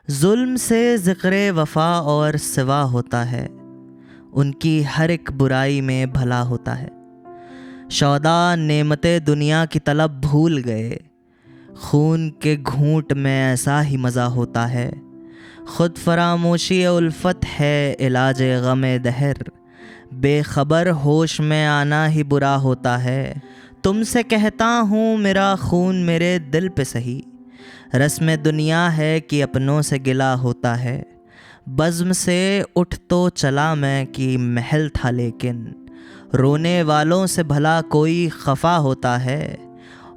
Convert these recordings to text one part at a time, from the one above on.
जुल्म से ज़िक्र वफ़ा और सिवा होता है, उनकी हर एक बुराई में भला होता है। शौदा नेमते दुनिया की तलब भूल गए, खून के घूंट में ऐसा ही मज़ा होता है। खुद फरामोशी उल्फत है इलाज गम दहर, बेखबर होश में आना ही बुरा होता है। तुमसे कहता हूँ मेरा खून मेरे दिल पे सही, रस्म दुनिया है कि अपनों से गिला होता है। बज़्म से उठ तो चला मैं कि महल था, लेकिन रोने वालों से भला कोई खफा होता है।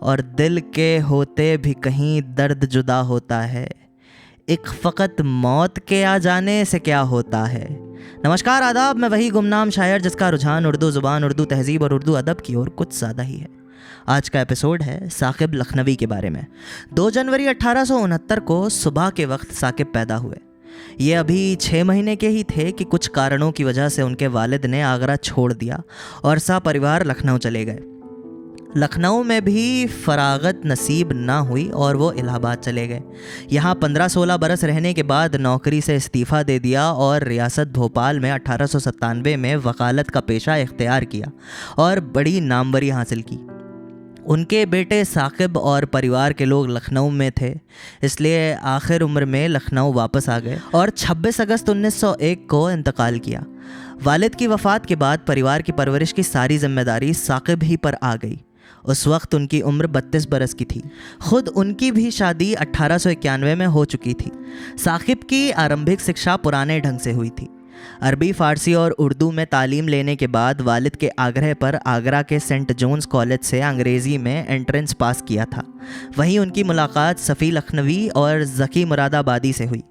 और दिल के होते भी कहीं दर्द जुदा होता है, एक फ़कत मौत के आ जाने से क्या होता है। नमस्कार, आदाब। मैं वही गुमनाम शायर जिसका रुझान उर्दू ज़ुबान, उर्दू तहज़ीब और उर्दू अदब की ओर कुछ ज़्यादा ही है। आज का एपिसोड है साकिब लखनवी के बारे में। 2 जनवरी 1869 को सुबह के वक्त साकिब पैदा हुए। ये अभी 6 महीने के ही थे कि कुछ कारणों की वजह से उनके वालिद ने आगरा छोड़ दिया और सपरिवार लखनऊ चले गए। लखनऊ में भी फरागत नसीब ना हुई और वो इलाहाबाद चले गए। यहाँ 15-16 बरस रहने के बाद नौकरी से इस्तीफ़ा दे दिया और रियासत भोपाल में 1897 में वकालत का पेशा इख्तियार किया और बड़ी नामवरी हासिल की। उनके बेटे साकिब और परिवार के लोग लखनऊ में थे, इसलिए आखिर उम्र में लखनऊ वापस आ गए और 26 अगस्त 1901 को इंतकाल किया। वालिद की वफ़ात के बाद परिवार की परवरिश की सारी जिम्मेदारी साकिब ही पर आ गई। उस वक्त उनकी उम्र 32 बरस की थी। खुद उनकी भी शादी 1891 में हो चुकी थी। साकिब की आरंभिक शिक्षा पुराने ढंग से हुई थी। अरबी, फ़ारसी और उर्दू में तालीम लेने के बाद वालिद के आग्रह पर आगरा के सेंट जोन्स कॉलेज से अंग्रेज़ी में एंट्रेंस पास किया था। वहीं उनकी मुलाकात सफ़ी लखनवी और ज़की मुरादाबादी से हुई।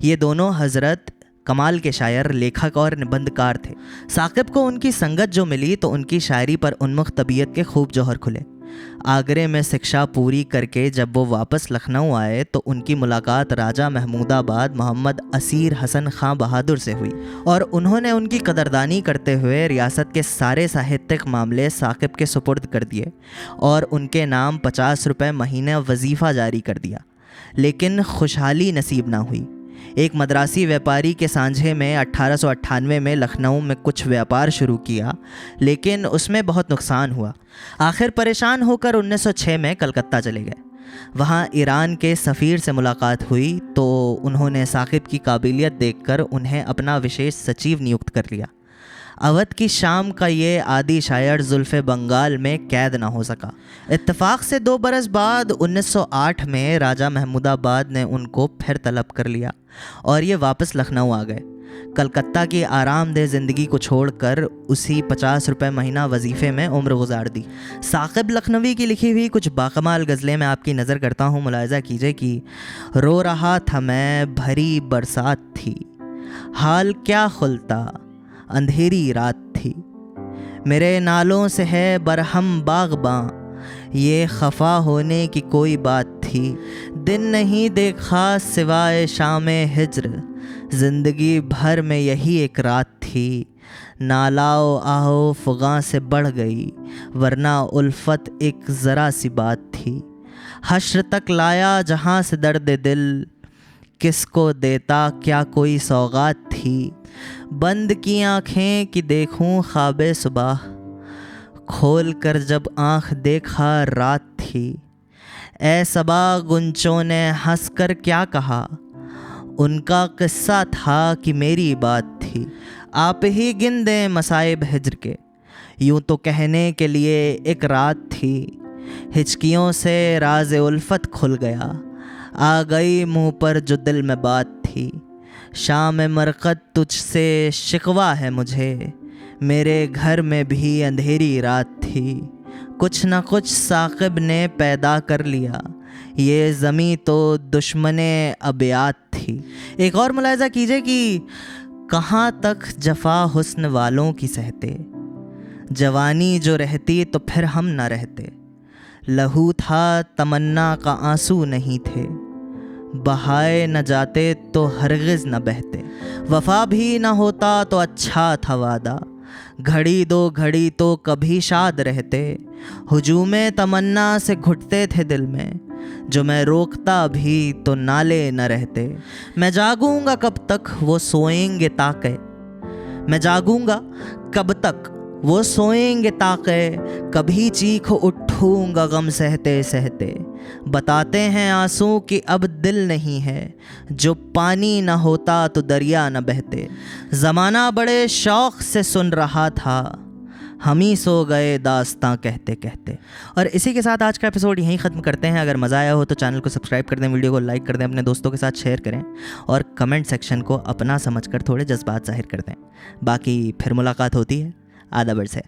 ये दोनों हज़रत कमाल के शायर, लेखक और निबंधकार थे। साकिब को उनकी संगत जो मिली तो उनकी शायरी पर उन्मुख तबीयत के खूब जौहर खुले। आगरे में शिक्षा पूरी करके जब वो वापस लखनऊ आए तो उनकी मुलाकात राजा महमूदाबाद मोहम्मद असीर हसन खां बहादुर से हुई और उन्होंने उनकी कदरदानी करते हुए रियासत के सारे साहित्यिक मामले साकिब के सुपुर्द कर दिए और उनके नाम 50 रुपये महीने वजीफ़ा जारी कर दिया। लेकिन खुशहाली नसीब ना हुई। एक मद्रासी व्यापारी के सांझे में 1898 में लखनऊ में कुछ व्यापार शुरू किया, लेकिन उसमें बहुत नुकसान हुआ। आखिर परेशान होकर 1906 में कलकत्ता चले गए। वहाँ ईरान के सफ़ीर से मुलाकात हुई तो उन्होंने साकिब की काबिलियत देखकर उन्हें अपना विशेष सचिव नियुक्त कर लिया। अवध की शाम का ये आदि शायर जुल्फ़े बंगाल में कैद ना हो सका। इत्तेफाक से 2 बरस बाद 1908 में राजा महमूदाबाद ने उनको फिर तलब कर लिया और ये वापस लखनऊ आ गए। कलकत्ता की आरामदेह ज़िंदगी को छोड़कर उसी 50 रुपये महीना वजीफ़े में उम्र गुजार दी। साकिब लखनवी की लिखी हुई कुछ बाकमाल गज़लें मैं आपकी नज़र करता हूँ। मुलाहिज़ा कीजिए कि रो रहा था मैं, भरी बरसात थी, हाल क्या खुलता, अंधेरी रात थी, मेरे नालों से है बरहम बाग़बां, ये खफा होने की कोई बात थी, दिन नहीं देखा सिवाय शाम हिज्र, ज़िंदगी भर में यही एक रात थी, नालाओ आओ फ़ुगां से बढ़ गई, वरना उल्फत एक ज़रा सी बात थी, हश्र तक लाया जहाँ से दर्द दिल, किसको देता क्या कोई सौगात थी, बंद की आँखें कि देखूं ख्वाबे सुबह, खोल कर जब आँख देखा रात थी, ए सबा गुंचों ने हंस कर क्या कहा, उनका किस्सा था कि मेरी बात थी, आप ही गिन दें मसाइब हिज्र के, यूं तो कहने के लिए एक रात थी, हिचकियों से राज उल्फत खुल गया, आ गई मुँह पर जो दिल में बात थी, शाम मरकत तुझसे शिकवा है मुझे, मेरे घर में भी अंधेरी रात थी, कुछ न कुछ साकिब ने पैदा कर लिया, ये ज़मी तो दुश्मने अबियात थी। एक और मुलाहिज़ा कीजिए कि कहाँ तक जफ़ा हुस्न वालों की सहते, जवानी जो रहती तो फिर हम न रहते, लहू था तमन्ना का आंसू नहीं थे, बहाए न जाते तो हरगिज़ न बहते, वफ़ा भी न होता तो अच्छा था वादा, घड़ी दो घड़ी तो कभी शाद रहते, हुजूमे तमन्ना से घुटते थे दिल में, जो मैं रोकता भी तो नाले न रहते। मैं जागूंगा कब तक वो सोएंगे ताके, मैं जागूंगा कब तक वो सोएंगे ताके, कभी चीख उठूंगा गम सहते सहते। बताते हैं आंसू कि अब दिल नहीं है, जो पानी न होता तो दरिया न बहते। ज़माना बड़े शौक़ से सुन रहा था, हम ही सो गए दास्तां कहते कहते। और इसी के साथ आज का एपिसोड यहीं ख़त्म करते हैं। अगर मज़ा आया हो तो चैनल को सब्सक्राइब कर दें, वीडियो को लाइक कर दें, अपने दोस्तों के साथ शेयर करें और कमेंट सेक्शन को अपना समझकर थोड़े जज्बात ज़ाहिर कर दें। बाकी फिर मुलाकात होती है। आदाबर से।